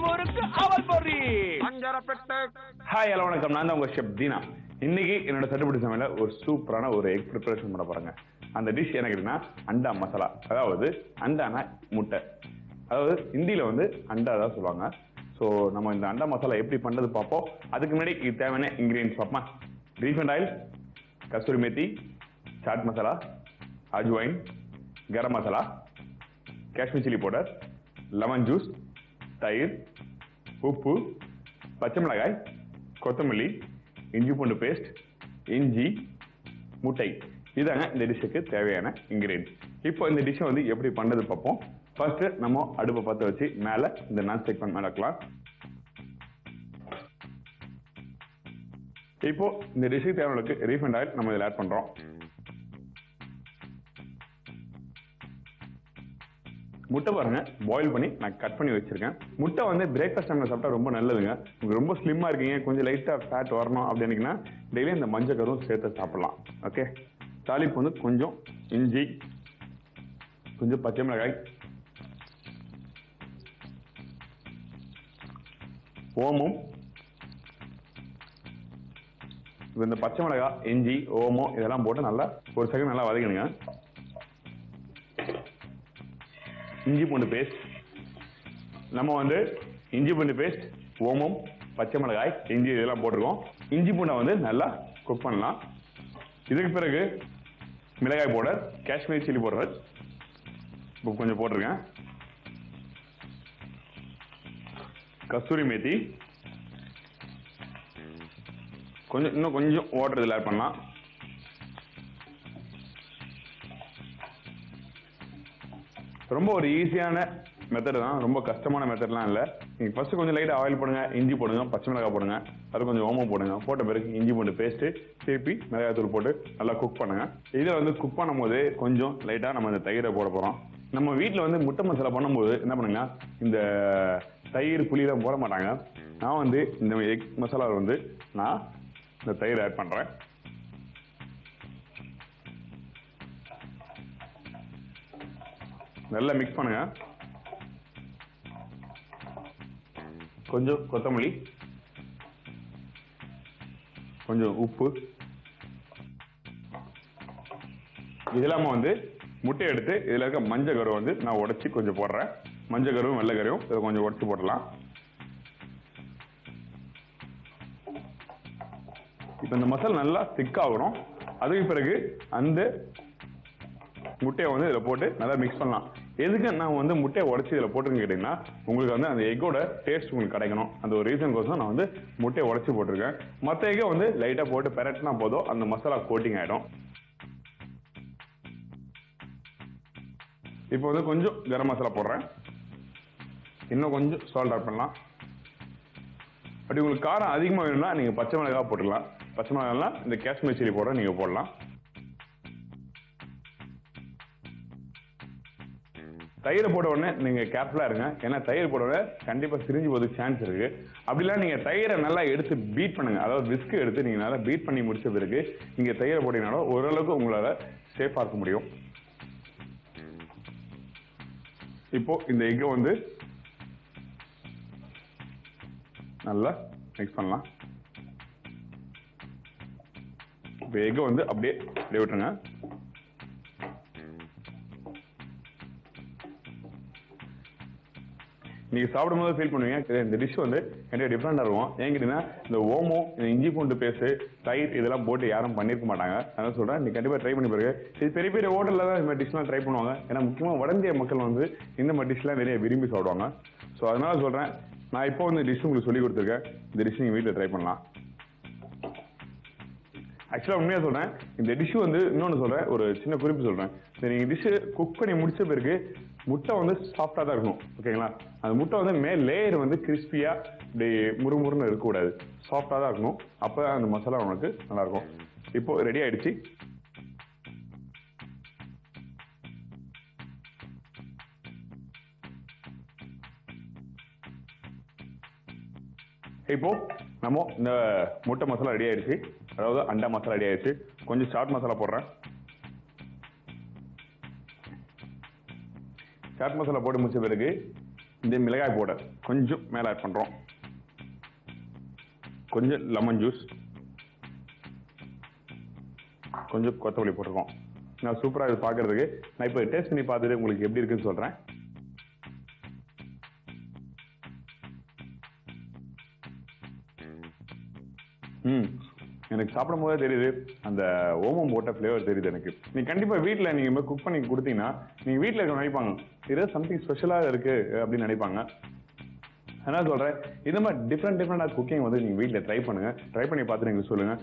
முறுக்கு அவல் பொரி ஹாய் ஹலோ வணக்கம். நான் தான் உங்க ஷெஃப் தீனா. இன்னைக்கு என்னோட சட்டுப்பிடி சமையல ஒரு சூப்பரான ஒரு எக் ப்ரிப்பரேஷன் பண்ண போறேங்க. அந்த டிஷ் எனக்கு என்னன்னா அண்டா மசாலா, அதாவது அண்டானா முட்டை, அதாவது ஹிந்தியில வந்து அண்டா தான் சொல்லுவாங்க. ஸோ நம்ம இந்த அண்டா மசாலா எப்படி பண்றது பார்ப்போம். அதுக்கு முன்னாடி இது தேவையான இன்கிரீடியன்ஸ் பார்ப்போமா. Refined oil, kasuri methi, chaat masala, ajwain, garam masala, Kashmir chilli powder, lemon juice, தயிர், உப்பு, பச்சை மிளகாய், கொத்தமல்லி, இஞ்சி பூண்டு பேஸ்ட், இஞ்சி, முட்டை. இதாங்க இந்த டிஷ்ஷுக்கு தேவையான இன்கிரீடியன்ஸ். இப்போ இந்த டிஷ்ஷை வந்து எப்படி பண்றது பார்ப்போம். ஃபர்ஸ்ட் நம்ம அடுப்பை பற்ற வச்சு மேலே இந்த நான் ஸ்டிக் பண்ண வைக்கலாம். இப்போ இந்த டிஷ்ஷுக்கு தேவையான ரீஃபைண்ட் ஆயில் நம்ம இதில் ஆட் பண்றோம். முட்டை பாருங்க, பாயில் பண்ணி நான் கட் பண்ணி வச்சிருக்கேன். முட்டை வந்து பிரேக்ஃபாஸ்ட் டைம்ல சாப்பிட்டா ரொம்ப நல்லதுங்க. உங்களுக்கு ரொம்ப ஸ்லிம்மா இருக்கீங்க, கொஞ்சம் லைட்டா ஃபேட் வரணும் அப்படின்னா டெய்லி இந்த மஞ்சள் கருவும் சேர்த்து சாப்பிடலாம். ஓகே, தாளிப்பு வந்து கொஞ்சம் இஞ்சி, கொஞ்சம் பச்சை மிளகாய், ஓமம். இந்த பச்சை மிளகாய், இஞ்சி, ஓமம் இதெல்லாம் போட்டு நல்லா ஒரு செகண்ட் நல்லா வதக்கணுங்க. இஞ்சி பூண்டு பேஸ்ட், நம்ம வந்து இஞ்சி பூண்டு பேஸ்ட், ஓமம், பச்சை மிளகாய், இஞ்சி இதெல்லாம் போட்டிருக்கோம். இஞ்சி பூண்டை வந்து நல்லா குக் பண்ணலாம். இதுக்கு பிறகு மிளகாய் பவுடர், காஷ்மீர் சில்லி பவுடர் கொஞ்சம் போட்டிருக்கேன். கஸ்தூரி மேத்தி, இன்னும் கொஞ்சம் வாட்டர் இதில் ஆட் பண்ணலாம். ரொம்ப ஒரு ஈஸியான மெத்தட் தான், ரொம்ப கஷ்டமான மெத்தட்லாம் இல்லை. நீங்கள் ஃபர்ஸ்ட் கொஞ்சம் லைட்டாக ஆயில் போடுங்க, இஞ்சி போடுங்க, பச்சை மிளகாய் போடுங்க, அது கொஞ்சம் ஓமம் போடுங்க. போட்ட பிறகு இஞ்சி பூண்டு பேஸ்ட்டு, திருப்பி மிளகாய் தூள் போட்டு நல்லா குக் பண்ணுங்க. இதில் வந்து குக் பண்ணும்போது கொஞ்சம் லைட்டாக நம்ம இந்த தயிரை போட போகிறோம். நம்ம வீட்டில் வந்து முட்டை மசாலா பண்ணும்போது என்ன பண்ணுங்கன்னா இந்த தயிர் புளியெல்லாம் போட மாட்டாங்க. நான் வந்து இந்த எக் மசாலாவில் வந்து நான் இந்த தயிர் ஆட் பண்ணுறேன். நல்லா மிக்ஸ் பண்ணுங்க. கொஞ்சம் கொத்தமல்லி, கொஞ்சம் உப்பு, இதெல்லாம வந்து முட்டை எடுத்து இதுல இருக்க மஞ்சள் கருவை வந்து நான் உடைச்சி கொஞ்சம் போடுறேன். மஞ்சள் கருவும் வெள்ளை கருவும் இதை கொஞ்சம் உடைச்சி போடலாம். இப்ப இந்த மசாலா நல்லா திக்காகணும். அதுக்கு பிறகு அந்த முட்டையை வந்து இதில் போட்டு நல்லா மிக்ஸ் பண்ணலாம். எதுக்கு நான் வந்து முட்டையை உடச்சி இதில் போட்டுருன்னு கேட்டிங்கன்னா, உங்களுக்கு வந்து அந்த எக்கோட டேஸ்ட் உங்களுக்கு கிடைக்கணும். அந்த ஒரு ரீசனுக்கோசம் நான் வந்து முட்டையை உடச்சி போட்டிருக்கேன். மற்ற எக்கை வந்து லைட்டாக போட்டு பெரட்டினா போதும், அந்த மசாலா கோட்டிங் ஆகிடும். இப்போ வந்து கொஞ்சம் கரம் மசாலா போடுறேன். இன்னும் கொஞ்சம் சால்ட் ஆட் பண்ணலாம். அப்படி உங்களுக்கு காரம் அதிகமாக வேணும்னா நீங்கள் பச்சை மிளகாய் போட்டுக்கலாம். பச்சை மிளகாய்லாம் இந்த காஷ்மீர் சில்லி பவுடர் நீங்கள் போடலாம். தயிரை போட உடனே நீங்க கேர்ஃபுல்லா இருங்க. ஏன்னா தயிர் போட உடனே கண்டிப்பா சிரிஞ்சு போறதுக்கு சான்ஸ் இருக்கு. அப்படிலாம் நீங்க தயிரை நல்லா எடுத்து பீட் பண்ணுங்க. அதாவது விஸ்க் எடுத்து நீங்க நல்லா பீட் பண்ணி முடிச்ச பிறகு நீங்க தயிரை போட்டீங்கன்னாலும் ஓரளவுக்கு உங்களால சேஃபா இருக்க முடியும். இப்போ இந்த எக்கை வந்து நல்லா மிக்ஸ் பண்ணலாம். இப்போ எக்கை வந்து அப்படியே விட்டுருங்க. நீங்க சாப்பிடும்போது ஃபீல் பண்ணுவீங்க இந்த டிஷ் வந்து கண்டிப்பாக டிஃப்ரெண்டா இருக்கும். ஏன் கேட்டீங்கன்னா இந்த ஓமம், இந்த இஞ்சி பூண்டு பேஸ்ட், தயிர் இதெல்லாம் போட்டு யாரும் பண்ணிருக்க மாட்டாங்க. அதான் சொல்றேன், நீ கண்டிப்பா ட்ரை பண்ணி பாருங்க. இது பெரிய பெரிய ஹோட்டல்ல தான் இந்த மாதிரி டிஷ்லாம் ட்ரை பண்ணுவாங்க. ஏன்னா முக்கியமா வட இந்திய மக்கள் வந்து இந்த மாதிரி டிஷ்லாம் நிறைய விரும்பி சாப்பிடுவாங்க. ஸோ அதனால சொல்றேன், நான் இப்போ வந்து டிஷ் உங்களுக்கு சொல்லி கொடுத்துருக்கேன். இந்த டிஷ் நீங்க வீட்டில் ட்ரை பண்ணலாம். ஆக்சுவலா உண்மையா சொல்றேன், இந்த டிஷ் வந்து இன்னொன்னு சொல்றேன், ஒரு சின்ன குறிப்பு சொல்றேன். நீங்க டிஷ் குக் பண்ணி முடிச்ச பிறகு முட்டை வந்து சாஃப்டா தான் இருக்கணும். ஓகேங்களா, அந்த முட்டை வந்து மேல் லேயர் வந்து கிறிஸ்பியா இப்படி முறுமுறுன்னு இருக்கக்கூடாது, சாஃப்டா தான் இருக்கணும். அப்பதான் அந்த மசாலா உங்களுக்கு நல்லா இருக்கும். இப்போ ரெடி ஆயிடுச்சு. இப்போ நம்ம இந்த முட்டை மசாலா ரெடி ஆயிடுச்சு, அதாவது அண்டா மசாலா ரெடி ஆயிடுச்சு. கொஞ்சம் சாட் மசாலா போடுறேன். சாட் மசாலா போட்டு முடிச்ச பிறகு இதே மிளகாய் பவுடர் கொஞ்சம் மேல ஆட் பண்றோம். கொஞ்சம் லெமன் ஜூஸ், கொஞ்சம் கொத்தமல்லி போட்டிருக்கோம். நான் சூப்பரா இது பாக்குறதுக்கு. நான் இப்போ டேஸ்ட் பண்ணி பார்த்துட்டு உங்களுக்கு எப்படி இருக்குன்னு சொல்றேன். எனக்கு சாப்பிடும் போதே தெரியுது, அந்த ஓமம் போட்ட ஃபிளேவர் தெரியுது எனக்கு. நீங்க கண்டிப்பா வீட்டுல நீங்க குக் பண்ணி கொடுத்தீங்கன்னா நீங்க வீட்டுல இருக்க நினைப்பாங்க இது சம்திங் ஸ்பெஷலா இருக்கு அப்படின்னு நினைப்பாங்க. என்ன சொல்றேன், இந்த மாதிரி டிஃப்ரெண்டா குக்கிங் வந்து நீங்க வீட்டுல ட்ரை பண்ணுங்க. ட்ரை பண்ணி பார்த்துட்டு எங்களுக்கு சொல்லுங்க.